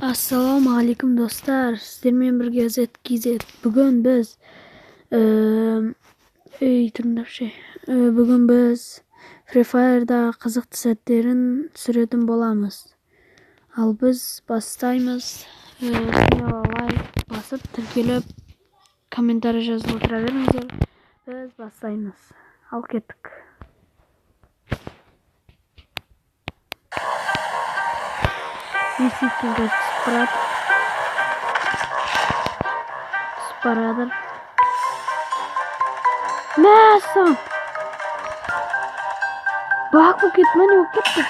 Assalomu alaykum do'stlar. Sizlar bilan birga ZKZ. Bugun biz bugun biz Free Fire'da qiziq tasattirin suratini bo'lamiz. Al biz bastaymiz. Like bosib tirkilib kommentariy yozib o'tiraveringlar. Biz bastaymiz. Al ketdik. Действительно, спарадыр. Мәсім! Бақ бұл кетмәне өк кетті.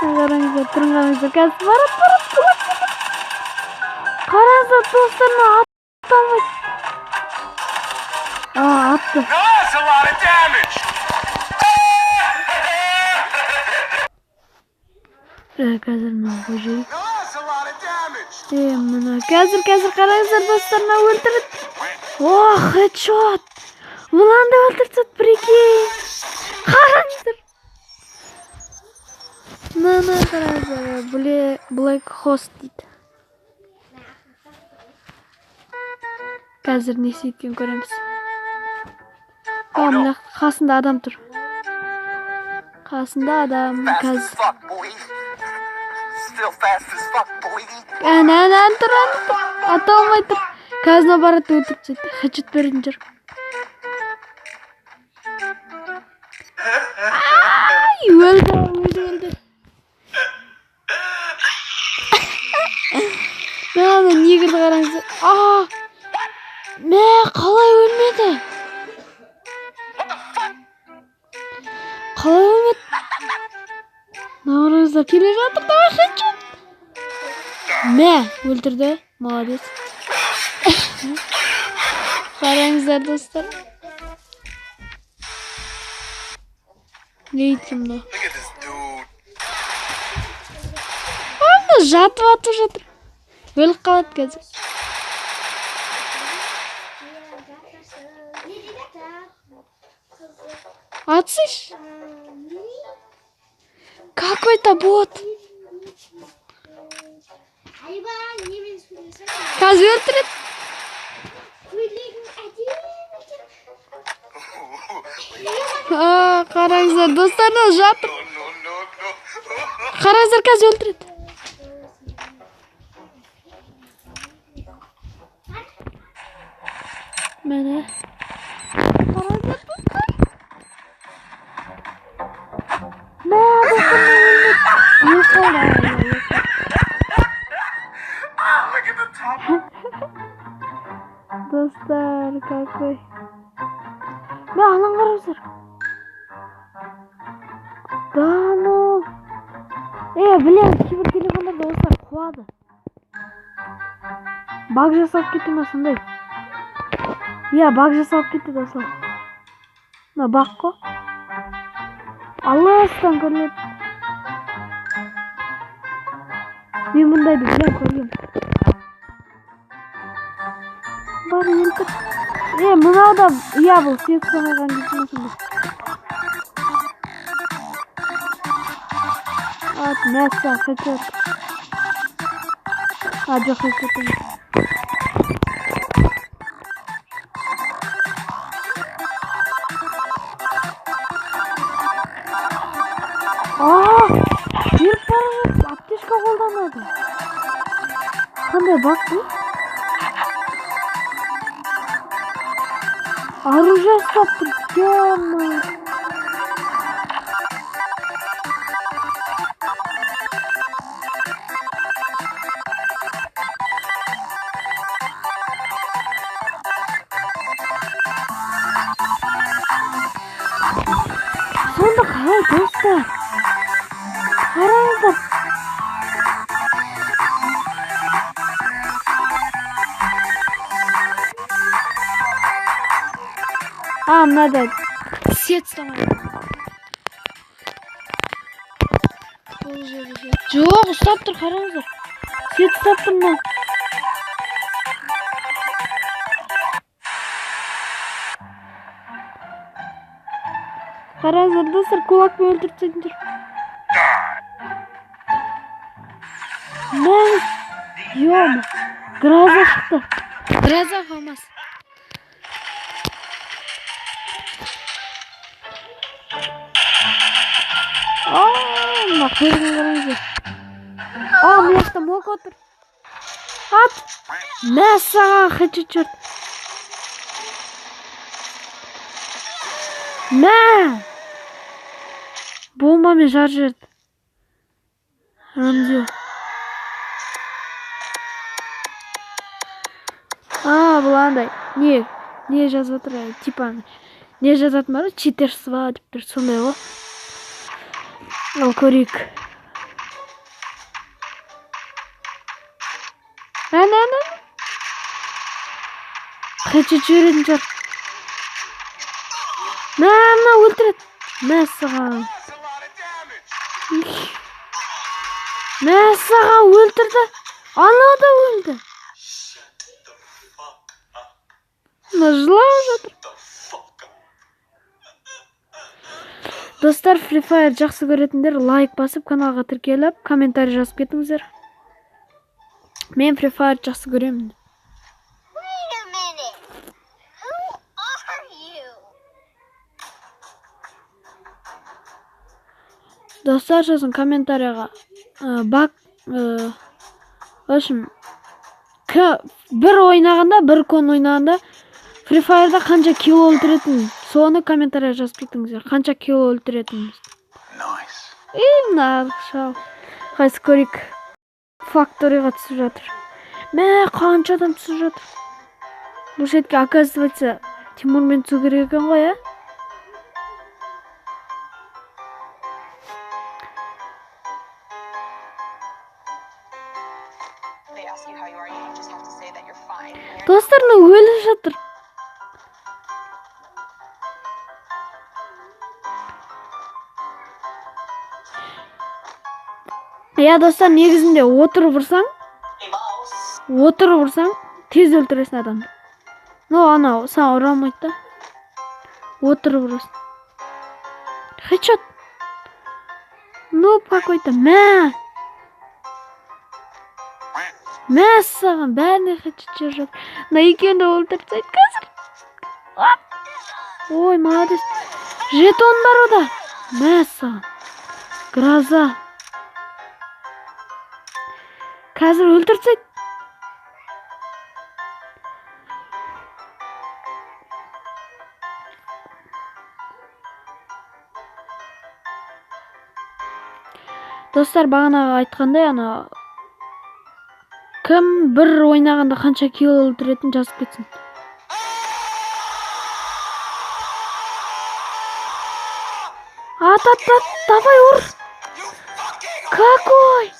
Қараңыздар, тұрыңғаныңыздар. Қазір барат. Қараңыздар, достарына аттамайды. Атты. Қазір мына қожайық. Мына қазір қараңыздар достарына өлтірді. Хедшот. Мынаны өлтірді, прикинь. Қараңыздар. Мына қараңыздар, Black Host дейді. Қазір не істейтін көреміз. Мына қасында адам тұр. Қасында адам қазір. Әнән тұр. Ата алмай тұр. Қазына баратты өтіп сөйтті. Хедшот беретін жүр. Өлді. Мына негірді қараңыздар. Қалай өлмеді? Қараңыздар, келе жатыр да хедшот. Өлтірді. Молодец. Қараңыздар достар. Не ейтім да? Жатып жатыр. Өліп қалады қазір. Атсыш. Какой-то бот. Қазір өлтіреді. Қараңыздар, достарына жатыр. Қараңыздар, қазір өлтіреді. Мәне. Қараңыздар, достар. Достар, какой. Алан қараңыздар. Да ну. Білем, кейбір телефондарда осылар қуады. Баг жасап кетті ме сондай? Баг жасап кетті достар. Мына баг қой. Алыстан көрінеді. Мен мұндайды білем көргем. Бар өлтір. Мынау да бұл сет санайған кетмесін. Мәссі, хедшот. Жоқ хедшот емес. Беріп барыңыз, аптешка қолданады. Қандай бақ бұл? Оружие ұстапты. Сонда қалай достар? Қараңыздар. Мынада сет ұстамайды. Жоқ, ұстап тұр, қараңыздар. Сет ұстап тұр мына. Қараңыздар достар, кулакпен өлтіріп тастайтын жүр. Мен. Ёма. Гроза шықты. Гроза фамас. Мына көзін қараңыздар. Мына жақта мок отыр. Ат. Мәссаған хычы черт. Мә. Бомбамен жарып жіберді. Рамзио. Бұл андай. Не жазып отыр? Типа не жазатын бар? Читерсва деп тұр, сондай ғой. Ал көрейік. Қачет жіберетін шығар. Мына өлтіреді. Мәссаған. Мәссаған өлтірді. Анау да өлді. Мына жылап жатыр. Достар, Free Fire жақсы көретіндер лайк басып, каналға тіркеліп, комментарий жазып кетіңіздер. Мен Free Fire жақсы көремін. Достар, жазың комментарийға. Бак, в общем, бір ойнағанда, бір кон ойнағанда Free Fire'да қанша кило өлтіретін, соны комментария жазып кетіңіздер. Қанша кило өлтіретініміз. Мына шал. Қайсы көрейік. Факториға түсіп жатыр. Қанша адам түсіп жатыр. Бұл жерге, оказывается, Тимурмен түсу керек екен ғой, Достар, өліп жатыр. Достар, негізінде отырып ұрсаң, тез өлтіресін адамды. Анау, саған ұра алмайды да. Отырып ұрасың. Хедшот. Какой-то. Мәссаған, бәріне хедшот жер жатыр. Екеуінде өлтірсейді қазір. Ой, молодец. Жетон бар ода. Мәссаған. Гроза. Қазір өлтірсейді. Достар, бағанаға айтқандай, кім бір ойнағанда қанша кило өлтіретін жазып кетсін. Давай ұр. Какой?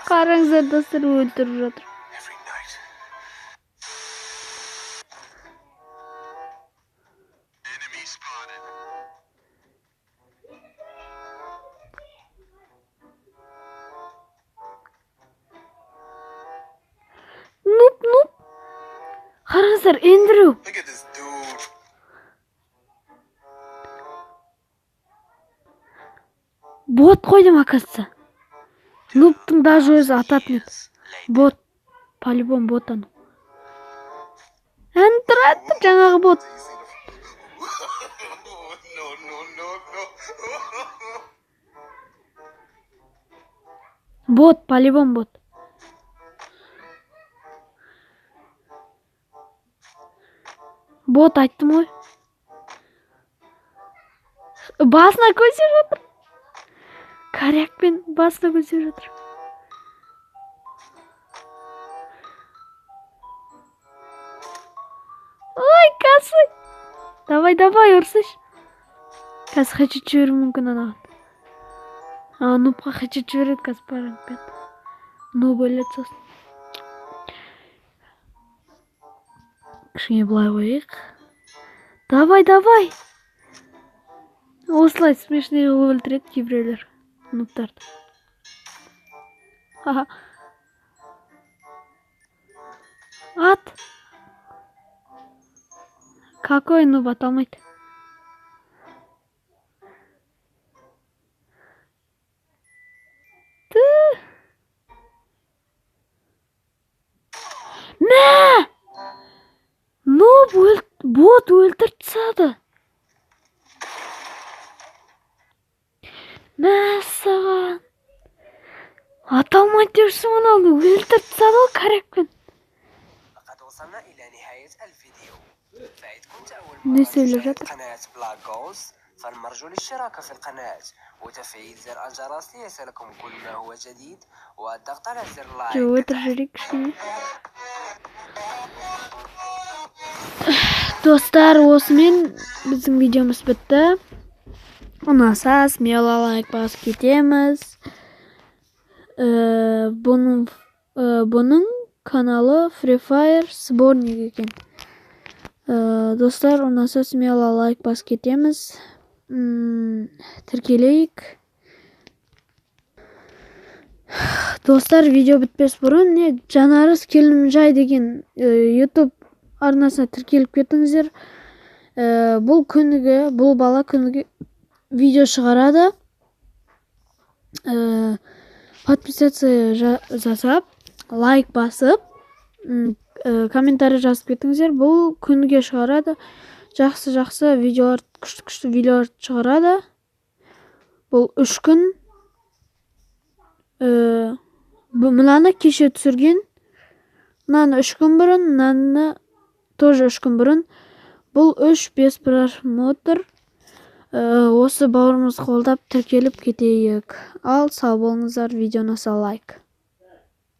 Қараңыздар, достар, өлтіріп жатыр. Қараңыздар, Эндрю. Бот қойдым, оказывается. Нубтың даже өзі ататын еді. Бот. По-любому бот ану. Тұрады, жаңағы бот. Бот, по-любому бот. Бот айттым ғой. Басына көсеп жатыр. Корякпен басына көсеп жатыр. Ой, касы. Давай, ұрсыш. Касы хачет жіберу мүмкін анаған. Нубқа хачет жібереді касы паранпен. Нуб өлет сосын. Кішіне бұлай қойық. Давай. Осылай смешный қылып өлтіреді кейбіреулер. Нубтарды. Ат. Какой нуб аталмайды. Вот, өлтіріп тастады. Мәссаған. Аталмайды жүрсің оны өлтіріп тастады ғой корякпен. لقد وصلنا إلى نهاية الفيديو. فإذا كنت أول Ne مرة söyleyecek? تشاهد قناة بلاك جولز فالمرجو الاشتراك في القناة وتفعيل زر الجرس ليصلكم كل ما هو جديد والضغط على زر Cevap لايك. verecek şimdi. Dostlar, osымен біздің видеомыз бітті. Ұнаса смело лайк басып кетеміз. Бұның каналы Free Fire сборник екен. Достар, ұнаса смело лайк басып кетеміз. Тіркелейік. Достар, видео бітпес бұрын Жанарыс Келімжай деген YouTube арнасына тіркеліп кетіңіздер. Бұл бала күніге видео шығарады. Подписаться жасап, лайк басып, комментарий жазып кетіңіздер. Бұл күніге шығарады. Жақсы видеолар, күшті видеолар шығарады. Бұл 3 күн. Мынаны кеше түсірген. Мынаны 3 күн бұрын, мынаны тоже 3 күн бұрын. Бұл 3-5 просмотр. Осы бауырымыз қолдап тіркеліп кетейік. Ал сау болыңыздар, видеоны лайк.